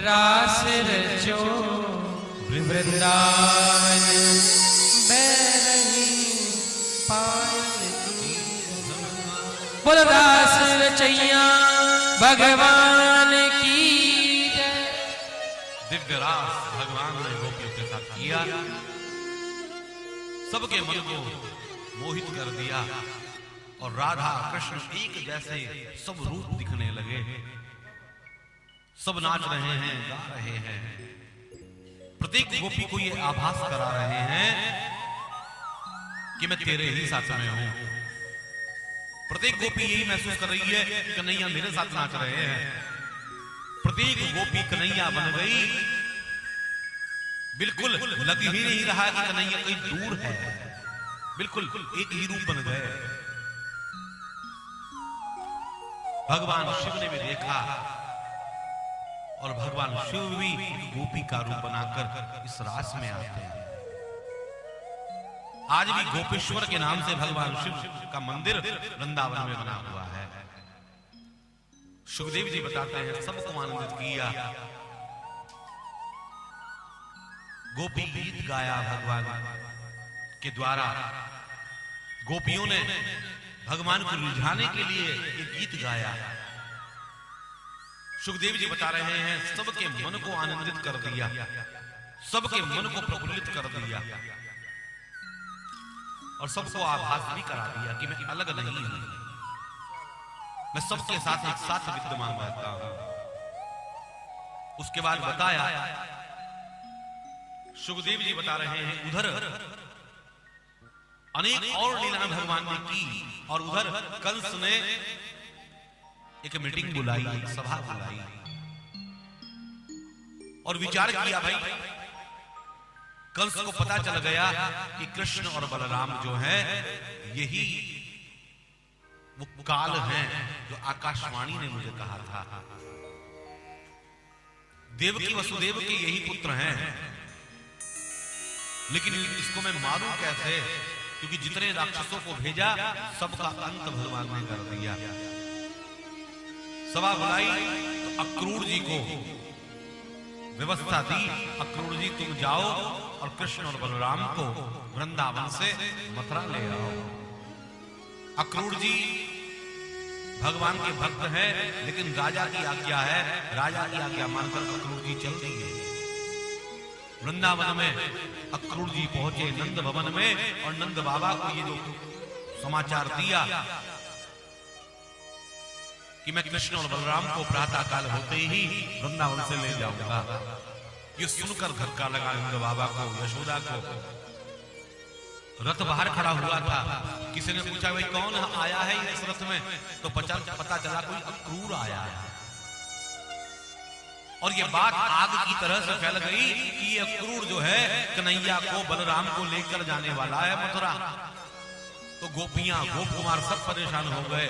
रास रचो वृंदावन बैरही पायल की। बोलो रास रचैया भगवान की जय। दिव्य रास भगवान ने गोपियों के साथ किया, सबके मन को मोहित कर दिया और राधा कृष्ण एक जैसे सब रूप दिखने लगे। सब नाच रहे हैं, गा रहे हैं, प्रत्येक गोपी को ये आभास करा रहे हैं कि मैं तेरे ही साथ में हूं। प्रत्येक गोपी यही महसूस कर रही है कि कन्हैया मेरे साथ नाच रहे हैं। प्रत्येक गोपी कन्हैया बन गई, बिल्कुल लग ही नहीं रहा कि कन्हैया कहीं दूर है, बिल्कुल एक ही रूप बन गए। भगवान शिव ने भी देखा और भगवान शिव भी गोपी का रूप बनाकर इस रास में आते हैं। आज भी गोपेश्वर के नाम से भगवान शिव का मंदिर वृंदावन में बना हुआ है। सुखदेव जी बताते हैं सबको आनंदित किया, गोपी गीत गाया भगवान के द्वारा। गोपियों ने भगवान को रिझाने के लिए ये गीत गाया। सुखदेव जी बता रहे हैं सबके मन को आनंदित कर दिया, सबके मन को प्रफुल्लित कर दिया और सबको आभास भी करा दिया कि मैं अलग नहीं हूं, मैं सबके साथ एक साथ विद्यमान रहता हूं। उसके बाद बताया, सुखदेव जी बता रहे हैं उधर अनेक और लीलाएं भगवान ने की और उधर कंस ने एक मीटिंग बुलाई, सभा बुलाई और विचार किया। भाई कंस को पता चल गया कि कृष्ण और बलराम जो है यही वो काल हैं जो आकाशवाणी ने मुझे कहा था। देवकी वसुदेव के यही पुत्र हैं, लेकिन इसको मैं मारूं कैसे, क्योंकि जितने राक्षसों को भेजा सबका अंत भगवान ने कर दिया। सभा बुलाई तो अक्रूर जी को व्यवस्था दी, अक्रूर जी तुम जाओ और कृष्ण और बलराम को वृंदावन से मथुरा ले आओ। अक्रूर जी भगवान के भक्त हैं, लेकिन राजा की आज्ञा है, राजा की आज्ञा मानकर अक्रूर जी चल दिए। वृंदावन में अक्रूर जी पहुंचे नंद भवन में और नंद बाबा को ये जो समाचार दिया कि मैं कृष्ण और बलराम को प्रातः काल होते ही वृंदावन से ले जाऊंगा। ये सुनकर धक्का लगा नंद बाबा को, यशोदा को। रथ बाहर खड़ा हुआ था, किसी ने पूछा भाई कौन आया है इस रथ में, तो पता चला कोई अक्रूर आया है। और ये बात आग की तरह से फैल गई कि ये अक्रूर जो है कन्हैया को बलराम को लेकर जाने वाला है मथुरा। तो गोपियां गोप कुमार सब परेशान हो गए।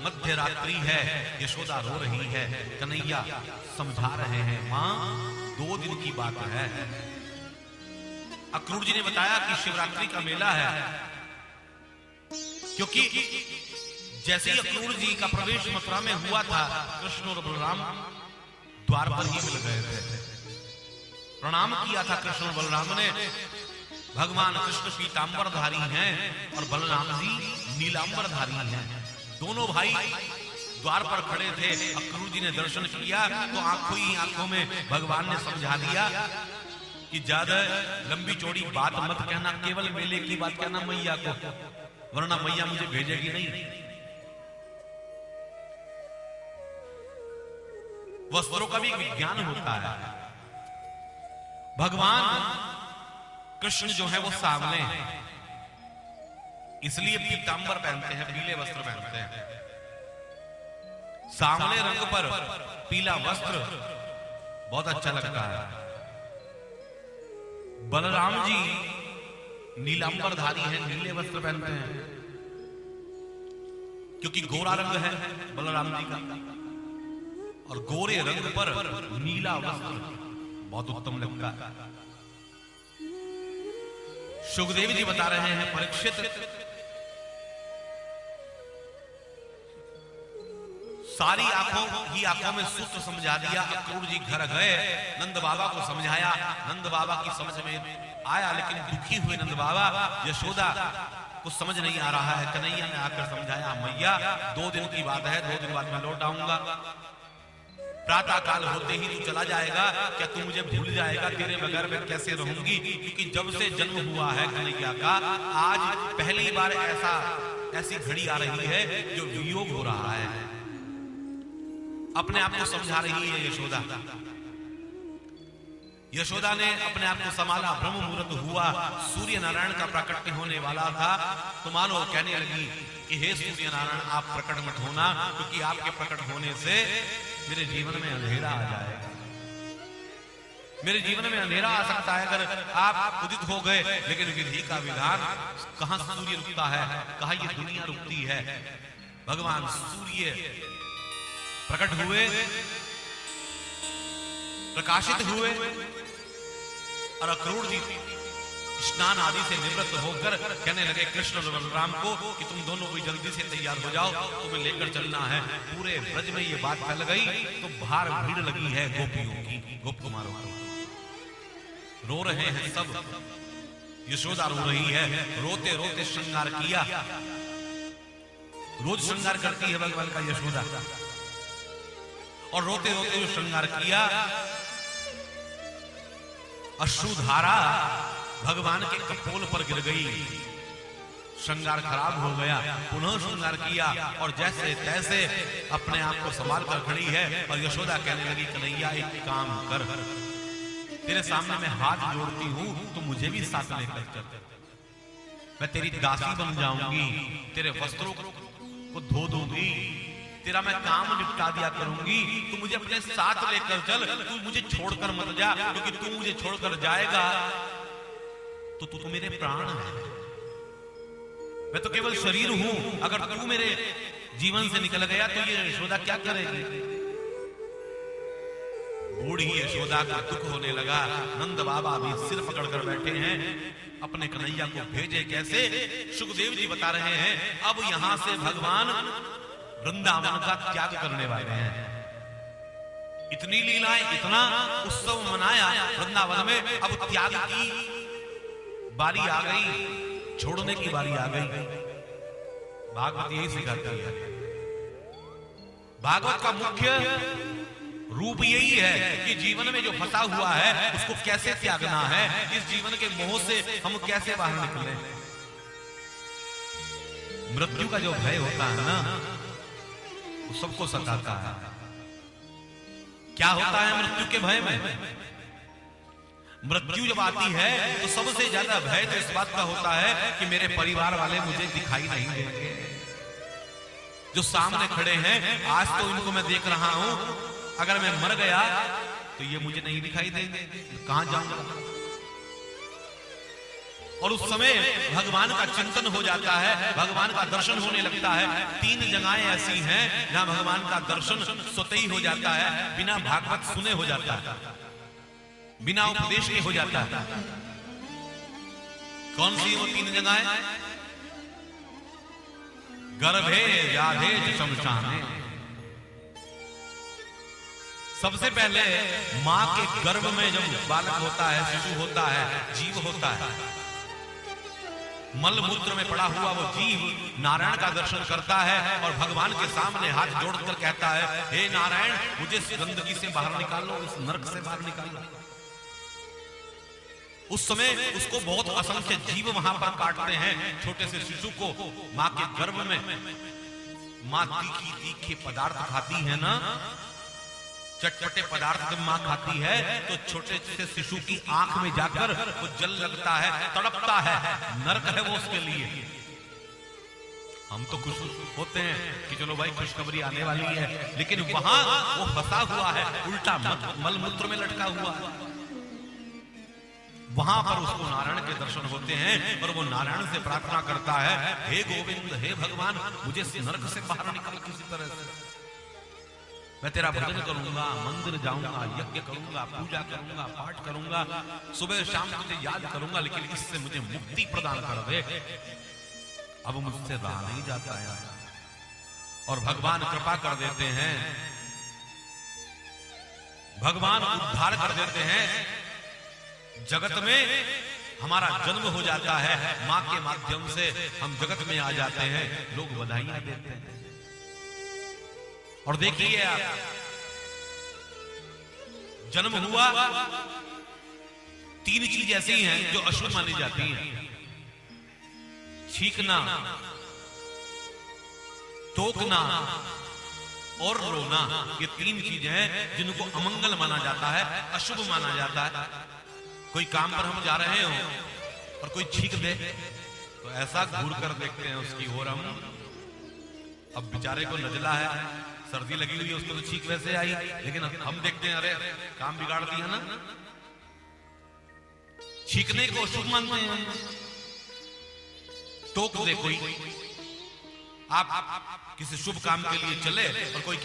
मध्य रात्रि है, यशोदा रो रही है, कन्हैया समझा रहे हैं मां 2 दिन की बात है, अक्रूर जी ने बताया कि शिवरात्रि का मेला है, क्योंकि जैसे ही अक्रूर जी का प्रवेश मथुरा में हुआ था, कृष्ण और बलराम द्वार पर ही मिल गए थे। प्रणाम किया था कृष्ण और बलराम ने। भगवान कृष्ण पीतांबरधारी हैं और बलराम जी नीलांबरधारी हैं। दोनों भाई द्वार पर खड़े थे। अक्रूर जी ने दर्शन किया तो आंखों ही आंखों में भगवान ने समझा दिया कि ज्यादा लंबी चौड़ी बात मत कहना, केवल मेले की बात कहना मैया को, वरना मैया मुझे भेजेगी नहीं। वस्त्रों का भी विज्ञान होता है। भगवान कृष्ण जो है वो सांवले हैं, इसलिए पीतांबर पहनते हैं, पीले वस्त्र पहनते हैं। सांवले रंग पर पीला वस्त्र बहुत अच्छा लगता है। बलराम जी नीलांबरधारी हैं, नीले वस्त्र पहनते हैं, क्योंकि गोरा रंग है बलराम जी का, और गोरे रंग पर नीला वस्त्र बहुत उत्तम लगता है। सुखदेव जी बता रहे हैं, परीक्षित सारी आंखों में सूत्र समझा दिया। अक्रूर जी घर गए, नंद बाबा को समझाया, नंद बाबा की समझ में आया, लेकिन दुखी हुए नंद बाबा। यशोदा कुछ समझ नहीं आ रहा है। कन्हैया ने आकर समझाया, मैया 2 दिन की बात है, 2 दिन बाद मैं लौट आऊंगा। प्रातः काल होते ही तू चला जाएगा, क्या तू मुझे भूल जाएगा? तेरे बगैर मैं कैसे रहूंगी? क्योंकि जब से जन्म हुआ है कन्हैया का, आज पहली बार ऐसी घड़ी आ रही है जो वियोग हो रहा है। अपने आप को समझा रही है यशोदा। यशोदा ने अपने आप को संभाला। ब्रह्म मुहूर्त हुआ, सूर्य नारायण का प्राकट्य होने वाला था, तो मानो कहने लगी कि हे सूर्य नारायण, आप प्रकट मत होना, क्योंकि आपके प्रकट होने से मेरे जीवन में अंधेरा आ जाएगा। मेरे जीवन में अंधेरा आ सकता है अगर आप उदित हो गए। लेकिन विधि का विधान, कहां सूर्य रुकता है, कहां ये दुनिया रुकती है। भगवान सूर्य प्रकट हुए, प्रकाशित हुए, और अक्रूर जी स्नान आदि से निवृत्त होकर कहने लगे कृष्ण और बलराम को कि तुम दोनों को जल्दी से तैयार हो जाओ, तुम्हें लेकर चलना है। पूरे ब्रज में ये बात फैल गई तो भार भीड़ लगी है गोपियों की, गोप कुमारों को। रो रहे हैं सब, यशोदा रो रही है, रोते रोते श्रृंगार किया। रोज श्रृंगार करती है भगवान का यशोदा, और रोते रोते जो श्रृंगार किया, अश्रुधारा भगवान के कपोल पर गिर गई। श्रृंगार खराब हो गया, पुनः श्रृंगार किया, और जैसे तैसे अपने आप को संभाल कर खड़ी है। और यशोदा कहने लगी, कन्हैया एक काम कर, तेरे सामने मैं हाथ जोड़ती हूं, तो मुझे भी साथ लेकर चल। मैं तेरी दासी बन जाऊंगी, तेरे वस्त्रों को धो दूंगी, तेरा मैं काम निपटा दिया करूंगी, तू मुझे अपने साथ लेकर चल, तू मुझे छोड़कर मत जा, क्योंकि तू मुझे छोड़कर जाएगा तो तू मेरे प्राण है। मैं तो केवल शरीर हूं, अगर तू मेरे जीवन से निकल गया तो ये यशोदा क्या करेगी? बूढ़ी यशोदा का दुख होने लगा। नंद बाबा भी सिर पकड़कर बैठे हैं, अपने कन्हैया को भेजे कैसे? सुखदेव जी बता रहे हैं, अब यहां से भगवान वृंदावन का त्याग करने वाले हैं। इतनी लीलाएं, इतना उत्सव मनाया वृंदावन में, अब त्याग की बारी आ गई, छोड़ने की बारी आ गई। भागवत यही सिखाती है। भागवत का मुख्य रूप यही है कि जीवन में जो फंसा हुआ है उसको कैसे त्यागना है, इस जीवन के मोह से हम कैसे बाहर निकले। मृत्यु का जो भय होता है ना, वो सबको सताता है। क्या होता है मृत्यु के भय में? मृत्यु जब आती है तो सबसे ज्यादा भय तो इस बात का होता है कि मेरे परिवार वाले मुझे दिखाई नहीं देंगे। जो सामने खड़े हैं, आज तो इनको मैं देख रहा हूं, अगर मैं मर गया तो ये मुझे नहीं दिखाई देंगे, कहां जाऊंगा? और उस समय भगवान का चिंतन हो जाता है, भगवान का दर्शन होने लगता है। 3 जगहें ऐसी हैं जहां भगवान का दर्शन स्वतः ही हो जाता है, बिना भागवत सुने हो जाता है, बिना उपदेश के हो जाता है। कौन सी वो 3 जगहें? गर्भे व्याधे शमशाने। सबसे पहले मां के गर्भ में जब बालक होता है, शिशु होता है, जीव होता है, मल मूत्र में पड़ा हुआ वो जीव नारायण का दर्शन करता है और भगवान के सामने हाथ जोड़कर कहता है, हे नारायण, मुझे इस गंदगी से बाहर निकालो, इस नरक से बाहर निकालो। उस समय उसको बहुत असंख्य जीव वहां पर काटते हैं। छोटे से शिशु को मां के गर्भ में मां तीखी तीखे पदार्थ खाती है ना, चटपटे पदार्थ जब मां खाती है तो छोटे से शिशु की आंख में जाकर वो जल लगता है, तड़पता है, नरक है वो उसके लिए। हम तो खुश होते हैं कि चलो भाई खुशखबरी आने वाली है, लेकिन वहां वो फंसा हुआ है, उल्टा मल मूत्र में लटका हुआ है। वहां पर उसको नारायण के दर्शन होते हैं और वो नारायण से प्रार्थना करता है, हे गोविंद, हे भगवान, मुझे इस नरक से बाहर निकाल किसी तरह से। मैं तेरा भजन करूंगा, मंदिर जाऊंगा, यज्ञ करूंगा, पूजा करूंगा, पाठ करूंगा, सुबह शाम तुझे याद करूंगा, लेकिन इससे मुझे मुक्ति प्रदान कर दे। अब मुझसे रहा नहीं जाता है। और भगवान कृपा कर देते हैं, भगवान उद्धार कर देते हैं। जगत में हमारा जन्म हो जाता है, मां के माध्यम से हम जगत में आ जाते हैं, लोग बधाइयां देते हैं। और देखिए आप, जन्म हुआ, 3 चीज ऐसी हैं जो अशुभ मानी जाती हैं। छींकना, टोकना और रोना, ये 3 चीजें हैं जिनको अमंगल माना जाता है, अशुभ माना जाता है। कोई काम पर हम जा रहे हो और कोई छींक दे तो ऐसा घूर कर देखते हैं उसकी ओर हम। अब बेचारे को नजला है, सर्दी लगी हुई है, उसको तो छींक वैसे आई, लेकिन हम देखते हैं अरे काम बिगाड़ दिया ना। छींकने को अशुभ मानते हैं। टोक दे कोई, आप किसी शुभ काम के लिए चले और कोई